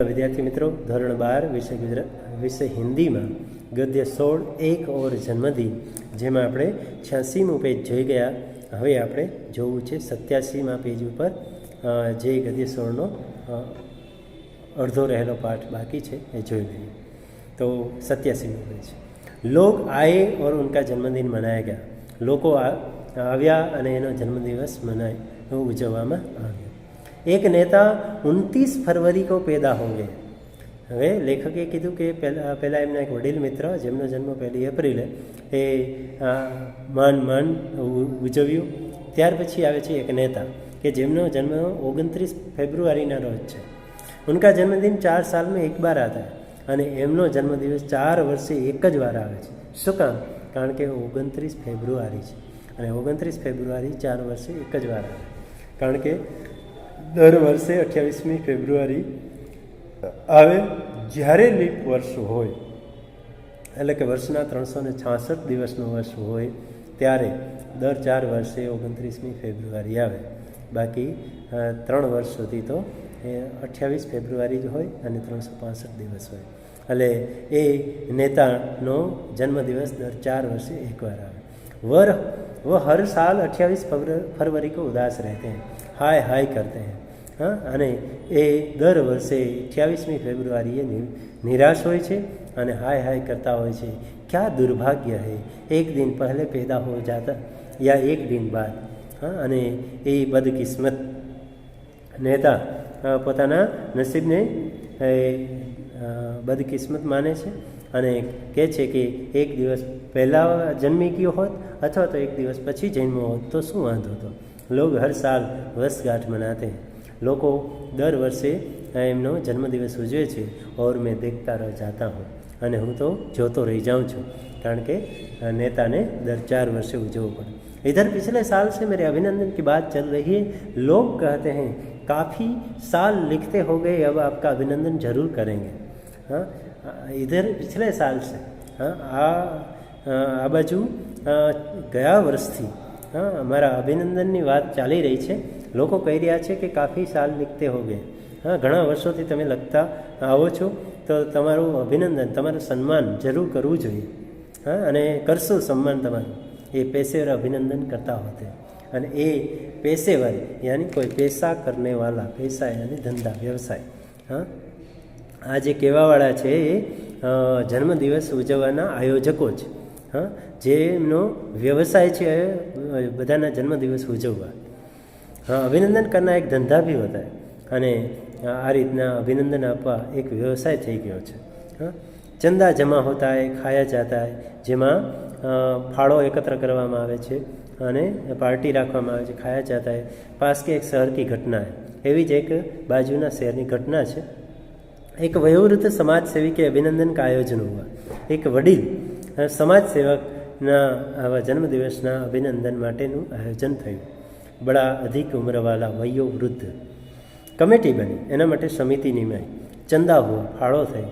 विद्यार्थी मित्रों, धोरण 12 विषय हिंदी में गद्य 16 एक और जन्मदिन जेमां आपणे 86मું पेज जोई गया। हवे आपणे जोवुं छे 87મા पेज पर जे गद्य 16નો अर्धो रहेलो पाठ बाकी है ये जोई लईए। तो 87મું पेज। लोग आए और उनका जन्मदिन मनाया गया। लोगों आव्या अने एनो जन्मदिवस मनाय उजववामां आव्यो। एक नेता 29 फरवरी को पैदा होंगे। हवे लेखके कीधुं के पहला एमना एक वडील मित्र जेमनो जन्म 1 एप्रिले ए मान उजव्यो। त्यार पछी आवे छे एक नेता के जेमनो जन्म 29 फेब्रुआरीना रोज छे। उनका जन्मदिन 4 साल में एक बार आता है अने एमनो जन्मदिवस 4 वर्षे एक ज वार आवे छे। शुं काम? कारण के 29 फेब्रुआरी छे अने 29 फेब्रुआरी 4 वर्षे एक ज वार आवे। कारण के दर वर्षे 28મી फेब्रुआरी आवे જ્યારે લીપ વર્ષ હોય, એટલે કે વર્ષના 366 દિવસનો વર્ષ હોય ત્યારે દર 4 વર્ષે 29મી ફેબ્રુઆરી આવે। બાકી 3 વર્ષ સુધી તો 28 ફેબ્રુઆરી જ હોય અને 365 દિવસ હોય। એટલે એ નેતાનો જન્મદિવસ દર 4 વર્ષે એકવાર આવે। वो हर साल 28 फरवरी को उदास रहते हैं, हाय हाय करते हैं। हाँ, अने ए दर वर्षे 28મી फेब्रुआरीए निराश होय छे अने हाय हाय करता होय छे। क्या दुर्भाग्य है, एक दिन पहले पैदा हो जाता या एक दिन बाद। हाँ, अने ए बदकिस्मत नेता पोताना नसीबने बदकिस्मत माने छे અને કહે છે કે એક દિવસ પહેલાં જન્મી ગયો હોત અથવા તો એક દિવસ પછી જન્મ્યો હોત તો શું વાંધો હતો। लोग हर साल वर्षगांठ मनाते हैं। લોકો દર વર્ષે એમનો જન્મદિવસ ઉજવે છે और मैं देखता रह जाता हूँ અને હું તો જોતો રહી જાઉં છું કારણ કે नेताने दर 4 वर्षे उजवવું પડે। इधर पिछले साल से मेरे अभिनंदन की बात चल रही है। लोग कहते हैं काफ़ी साल लिखते हो गए, अब आपका अभिनंदन जरूर करेंगे। हाँ, इधर पिछले साल से हाँ आ बाजू गया वर्षथी हाँ अमारा अभिनंदननी वात चाली रही है। लोग कही रह्या छे कि काफ़ी साल लिखते हो गए। हाँ, घणा वर्षोथी तमे लखता आवो छो तो तमारुं अभिनंदन, तमारुं सन्मान जरूर करवुं जोईए। हाँ, अने करशो सम्मान तमारुं। ये पेशेवर अभिनंदन करता होते अने ए पेशेवर यानी कोई पैसा करने वाला, पैसा यानी धंधा व्यवसाय। हाँ, आ जे कहेवावाळा छे जन्मदिवस उजववाना आयोजको छे। हाँ, जेमनो व्यवसाय छे बधाना जन्मदिवस उजववा। हाँ, अभिनंदन करना एक धंधा भी होता है अने आ रीतना अभिनंदन आपवा एक व्यवसाय थई गयो छे। हाँ, चंदा जमा होता है, खाया जाता है, जेमां फाळो एकत्र करवामां आवे छे अने पार्टी राखवामां आवे छे, खाया जाता है। पास के एक शहर की घटना है, एवी ज एक बाजुना शहरनी घटना छे। एक वयोवृद्ध समाज सेवी के अभिनंदन का आयोजन हुआ। एक वडील समाज सेवकना आवा जन्मदिवसना अभिनंदन माटेनुं आयोजन थयुं। बड़ा अधिक उम्रवाला वयोवृद्ध कमेटी बनी, एना माटे समिति निमाई, चंदा हुआ, फाळो थयो।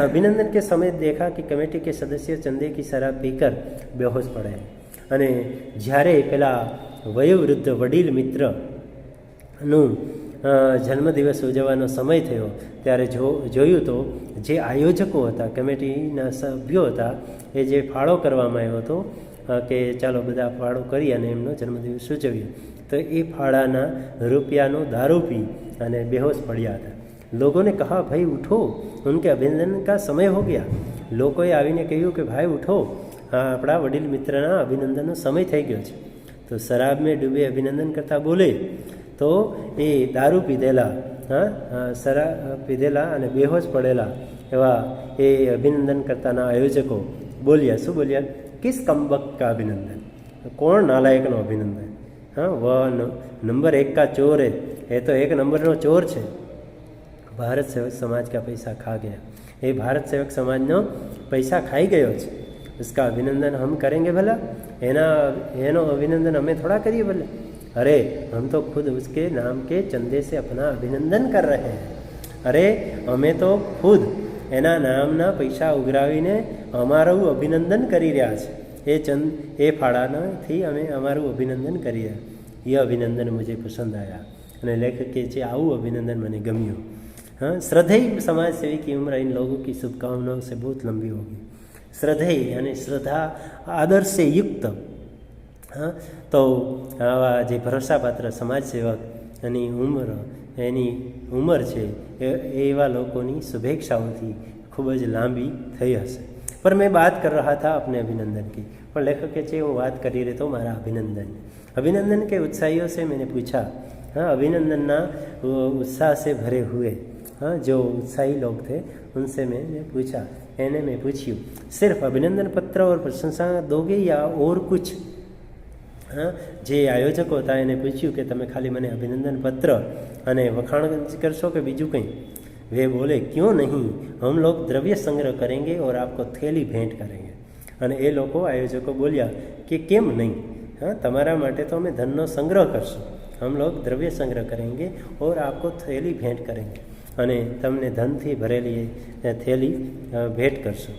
अभिनंदन के समय देखा कि कमेटी के सदस्य चंदे की शराब पीकर बेहोश पड़े अने ज्यारे पेला वयोवृद्ध वडील मित्रनुं जन्मदिवस उजवવાનો समय थयो त्यारे जोयुं तो जे आयोजको हता, कमेटीना सभ्यो हता, ए जे फाळो करवामां आव्यो हतो के चालो बधा फाळो करी अने एमनो जन्मदिवस उजवीए तो ए फाळाना रूपियानो दारू पी अने बेहोश पड्या हता। लोगों ने कहा भाई उठो, उनके अभिनंदन का समय हो गया। लोगोए आवीने कह्युं कि भाई उठो, आपणा वडील मित्रना अभिनंदननो समय थई गयो छे। तो शराब में डूबे अभिनंदन करता बोले तो ए दारू पीधेला हाँ शराब पीधेला अने बेहोश पड़ेला एवा ए अभिनंदन करताना आयोजको बोलिया। शुं बोलिया? किस कमबख्त का अभिनंदन, कौन नालायकनो अभिनंदन। हाँ, वह नंबर 1 का चोर है, ये तो 1 नंबरनो चोर छे। भारत सेवक समाज का पैसा खा गया। ये भारत सेवक समाजनो पैसा खाई गयो छे। उसका अभिनंदन हम करेंगे भला? एनो अभिनंदन हमें थोड़ा करिए भला? अरे हम तो खुद उसके नाम के चंदे से अपना अभिनंदन कर रहे हैं। अरे हमें तो खुद एना नामना पैसा उघरावीने अमारुं अभिनंदन करी रह्या छे। ए फाळानाथी अमे अमारुं अभिनंदन करी रह्या। ये अभिनंदन मुझे पसंद आया। અને લેખકે છે આવું અભિનંદન મને ગમ્યું। हाँ, श्रद्धेय समाज सेवी की उम्र इन लोगों की शुभकामनाओं से बहुत लंबी होगी। श्रद्धेय यानी श्रद्धा आदर से युक्त। हाँ, तो आवा जे भरोसापात्र समाज सेवक એની ઉંમર છે એવા લોકોની શુભેચ્છાઓથી ખૂબ જ લાંબી થઈ હશે। पर मैं बात कर रहा था अपने अभिनंदन की, पर लेखक के वो बात करी रहे तो मारा अभिनंदन के उत्साहियों से मैंने पूछा। हाँ, अभिनंदन ना उत्साह से भरे हुए हाँ जो उत्साही लोग थे उनसे मैंने पूछा, मैं पूछ्યું सिर्फ अभिनंदन पत्र और प्रशंसा दोगे या और कुछ? हाँ, जे आयोजको था એને પૂછ્યું કે તમે ખાલી મને અભિનંદન પત્ર અને વખાણ કરશો કે બીજું કંઈ? वे बोले क्यों नहीं, हम लोग द्रव्य संग्रह करेंगे और आपको थैली भेंट करेंगे। અને એ લોકો આયોજકો બોલ્યા કે કેમ નહીં, हाँ તમારા માટે તો અમે ધનનો સંગ્રહ કરશું, हम लोग द्रव्य संग्रह करेंगे और आपको थैली भेंट करेंगे અને તમને ધનથી ભરેલી થેલી भेंट करશું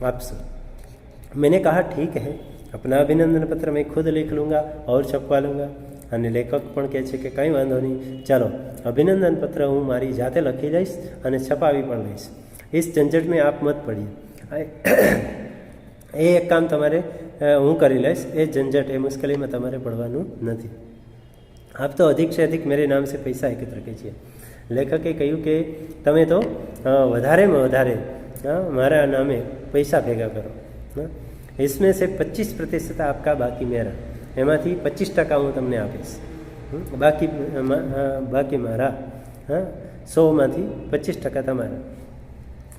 આપશું। मैंने कहा ठीक है, अपना अभिनंदन पत्र मैं खुद लिख लूँगा और छपवा लूँगा। અને લેખક પણ કહે છે કે કંઈ વાંધો નહીં, ચાલો અભિનંદન પત્ર હું મારી જાતે લખી લઈશ અને છપાવી પણ લઈશ। इस झंझट में आप मत पड़िए, એ એક કામ તમારે હું કરી લઈશ, એ ઝંઝટ એ મુશ્કેલીમાં તમારે પડવાનું નથી। આપ તો अधिक से अधिक मेरे नाम से पैसा एकत्र कीजिए। લેખકે કહ્યું કે તમે તો વધારેમાં વધારે મારા નામે પૈસા ભેગા કરો। इसमें से 25% आपका, बाकी मेरा। એમાંથી 25% હું તમને આપીશ, બાકી મારા। हाँ, 100માંથી 25% તમારા।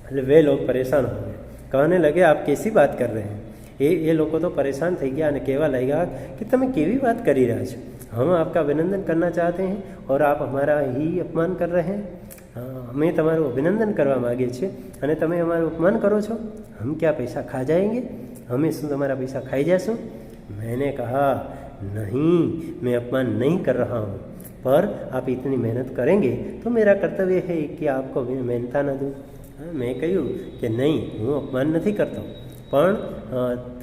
એટલે वे लोग परेशान हो गए, कहने लगे आप कैसी बात कर रहे हैं? ये लोग तो परेशान થઈ ગયા અને કહેવા લાગ્યા कि તમે કેવી વાત કરી રહ્યા છો? हम आपका अभिनंदन करना चाहते हैं और आप हमारा ही अपमान कर रहे हैं। અમે તમારું અભિનંદન કરવા માગીએ છીએ અને તમે અમારું અપમાન કરો છો। हम क्या पैसा खा जाएंगे? हमें શું તમારા પૈસા ખાઈ જશું? मैंने कहा नहीं, मैं अपमान नहीं कर रहा हूँ, पर आप इतनी मेहनत करेंगे तो मेरा कर्तव्य है कि आपको मेहनता न दूँ। मैं કહ્યું કે નહીં, હું અપમાન નથી કરતો, પણ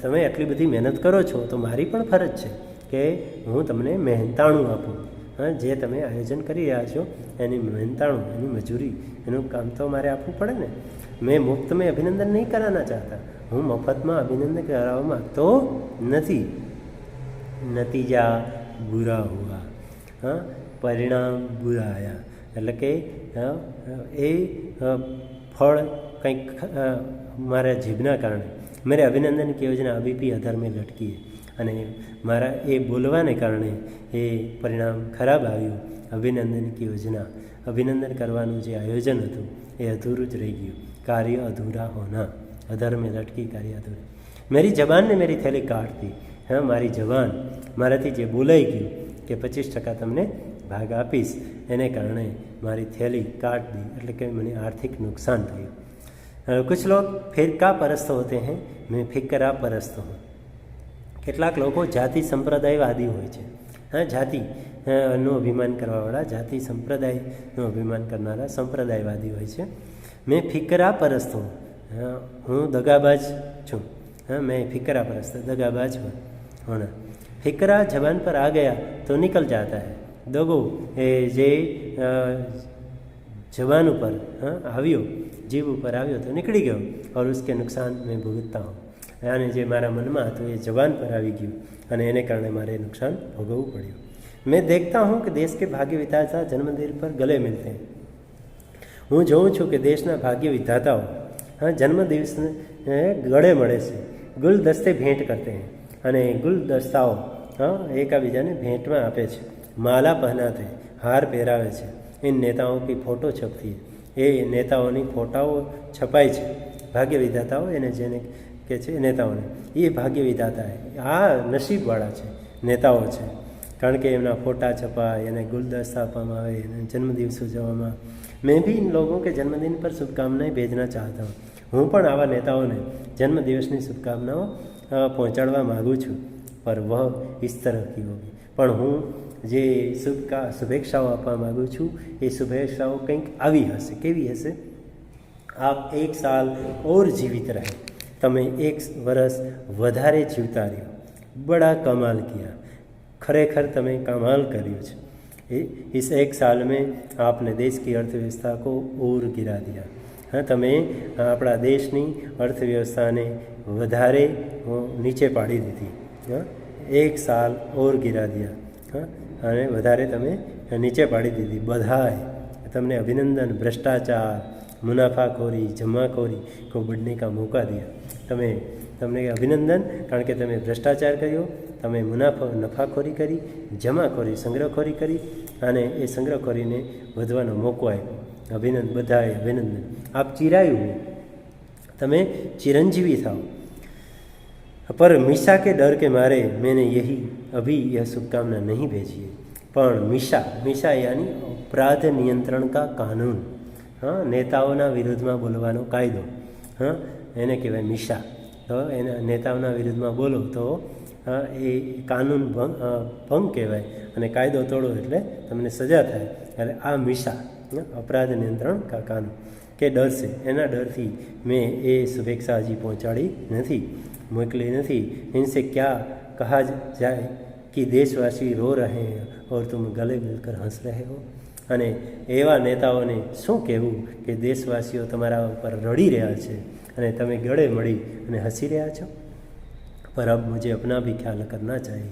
તમે આટલી બધી મહેનત કરો છો તો મારી પણ ફરજ છે કે હું તમને મહેનતાણું આપું। हाँ, જે તમે આયોજન કરી રહ્યા છો એની મહેનતાણું, એની મજૂરી, એનું કામ તો મારે આપવું પડે ને। मैं मुफ्त में अभिनंदन नहीं कराना चाहता, હું મફતમાં અભિનંદન કરાવવા માગતો નથી। નતીજા બુરા હુઆ, हाँ, પરિણામ બુરા આયા, એટલે કે એ ફળ કંઈક મારા જીભના કારણે, मेरे अभिनंदन की योजना अभी भी अधर में लटकी है અને મારા એ બોલવાને કારણે એ પરિણામ ખરાબ આવ્યું। અભિનંદન की योजना, અભિનંદન કરવાનું જે આયોજન હતું એ અધૂરું જ રહી ગયું। कार्य अधूरा होना, अधर में लटकी कार्य अधूरा। मेरी जबान ने मेरी थैली काट दी। हाँ, મારી જબાન મારાથી જે બોલાઈ ગયું કે 25% તમને ભાગ આપીશ, એને કારણે મારી થેલી કાટ દી, એટલે કે મને આર્થિક નુકસાન થયું। कुछ लोग फिरका परस्त होते हैं, मैं फिकरा परस्त हूँ। કેટલાક લોકો જાતિ સંપ્રદાયવાદી હોય છે। હા, જાતિનું અભિમાન કરવાવાળા, જાતિ સંપ્રદાયનું અભિમાન કરનારા સંપ્રદાયવાદી હોય છે। मैं फिकरा परस्त हूँ, હું દગાબાજ છું। हाँ, मैं फिकरा परस्त, दगाबाज होना। फिकरा जबान पर आ गया तो निकल जाता है। दगो जे जबान ऊपर આવ્યો, जीव ऊपर આવ્યો તો નીકળી ગયો, और उसके नुकसान मैं भुगतता हूँ। અને જે મારા મનમાં હતું એ જવાન પર આવી ગયું અને એને કારણે મારે નુકસાન ભોગવવું પડ્યું। मैं देखता हूँ कि देश के भाग्य विधाता जन्मदिन पर गले मिलते हैं। હું જોઉં છું કે દેશના ભાગ્ય વિધાતાઓ જન્મદિવસને ગળે મળે છે। ગુલદસ્તે ભેટ કરતે हैं, અને ગુલદસ્તાઓ એકાબીજાને ભેટમાં આપે છે। માલા પહેનાતે, હાર પહેરાવે છે। इन नेताओं की फोटो छपती है, એ નેતાઓની ફોટાઓ છપાય છે। ભાગ્ય વિધાતાઓ એને જેને કે છે નેતાઓને, એ ભાગ્ય વિધાતા આ નસીબવાળા છે, નેતાઓ છે, કારણ કે એમના ફોટા છપાય, એને ગુલદસ્તા આપવામાં આવે, એને જન્મદિવસ ઉજવવામાં। मैं भी इन लोगों के जन्मदिन पर शुभकामनाएं भेजना चाहता हूँ। હું પણ આવા નેતાઓને જન્મદિવસની શુભકામનાઓ પહોંચાડવા માગું છું। પર વહ इस तरह की होगी, પણ હું જે શુભેચ્છાઓ આપવા માગું છું એ શુભેચ્છાઓ કંઈક આવી હશે। કેવી હશે? આપ 1 साल और जीवित रहे, તમે 1 વર્ષ વધારે જીવતા રહ્યો। બડા કમાલ કિયા, ખરેખર તમે કમાલ કર્યું છે। इस एक साल में आपने देश की अर्थव्यवस्था को और गिरा दिया। हाँ, તમે આપણા દેશની અર્થવ્યવસ્થાને વધારે નીચે પાડી દીધી। હા, એક સાલ ઓર ગિરા દિયા। હા, અને વધારે તમે નીચે પાડી દીધી। બધાએ તમને અભિનંદન। ભ્રષ્ટાચાર, મુનાફાખોરી, જમાખોરી को बढ़ने का मौका दिया। તમને અભિનંદન, કારણ કે તમે ભ્રષ્ટાચાર કર્યો, તમે નફાખોરી કરી, જમાખોરી સંગ્રહખોરી કરી, અને એ સંગ્રહખોરીને વધવાનો મોકો આપ્યો। અભિનંદન, બધાએ અભિનંદન। આપ ચિરાયું, તમે चिरंजीवी થાઓ। पर मीशा के डर के मारे मैंने अभी यह शुभकामना नहीं भेजी है। पर मीशा यानी अपराध नियंत्रण का कानून। हाँ, नेताओना विरुद्धમાં બોલવાનો કાયદો। हाँ, એને કહેવાય મીશા। તો એના નેતાઓના વિરુદ્ધમાં બોલો તો એ કાનૂન ભંગ કહેવાય, અને કાયદો તોડો એટલે તમને સજા થાય। એટલે આ મીશા, अपराध नियंत्रण का कानून के डर से, एना डर थी मैं ये शुभेच्छा हजी पहुँचाड़ी नहीं, मोकली नहीं। इनसे क्या कहा जाए कि देशवासी रो रहे हैं और तुम गले मिलकर हंस रहे हो। अने एवा नेताओने शू कहेवुं कि देशवासीओ तमारा पर रड़ी रह्या छे अने तमे गळे मळी अने हसी रह्या छो। पर अब मुझे अपना भी ख्याल करना चाहिए।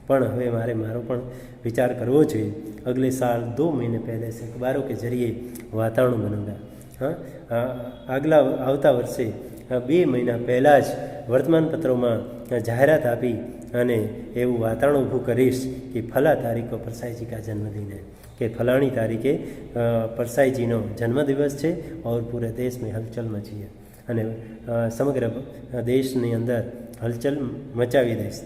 पण हवे मारो पण विचार करवो जोईए। अगले साल 2 महीने पहले से अखबारों के जरिए वातावरण बनूंगा। हाँ, આગલા આવતા વર્ષે 2 મહિના પહેલાં જ વર્તમાનપત્રોમાં જાહેરાત આપી અને એવું વાતાવરણ ઊભું કરીશ કે ફલા તારીખો પરસાઈજી કા જન્મદિન है, કે ફલાણી તારીખે પરસાઈજીનો જન્મદિવસ છે और पूरे देश में हलचल मची है। અને સમગ્ર દેશની અંદર હલચલ મચાવી દઈશ।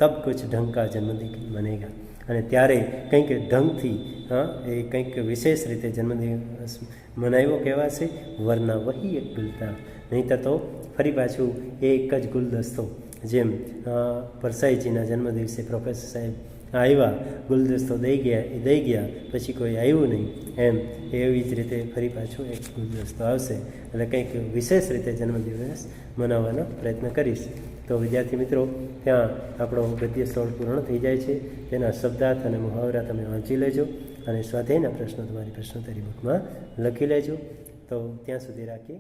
तब कुछ ढंग का जन्मदिन मनेगा। અને ત્યારે કંઈક ઢંગથી, હા, એ કંઈક વિશેષ રીતે જન્મદિવસ મનાવ્યો કહેવાશે। વરના વહી એક ગુલતા, નહીંતર તો ફરી પાછું એક જ ગુલદસ્તો, જેમ પરસાઈજીના જન્મદિવસે પ્રોફેસર સાહેબ આવ્યા, ગુલદસ્તો દઈ ગયા પછી કોઈ આવ્યું નહીં, એમ એવી જ રીતે ફરી પાછું એક ગુલદસ્તો આવશે। એટલે કંઈક વિશેષ રીતે જન્મદિવસ મનાવવાનો પ્રયત્ન કરીશ। તો વિદ્યાર્થી મિત્રો, ત્યાં આપણો ગદ્ય 16 પૂર્ણ થઈ જાય છે। તેના શબ્દાર્થ અને મુહાવરા તમે વાંચી લેજો અને સ્વાધ્યાયના પ્રશ્નો તમારી પ્રશ્નોત્તરી બુકમાં લખી લેજો। તો ત્યાં સુધી રાખીએ।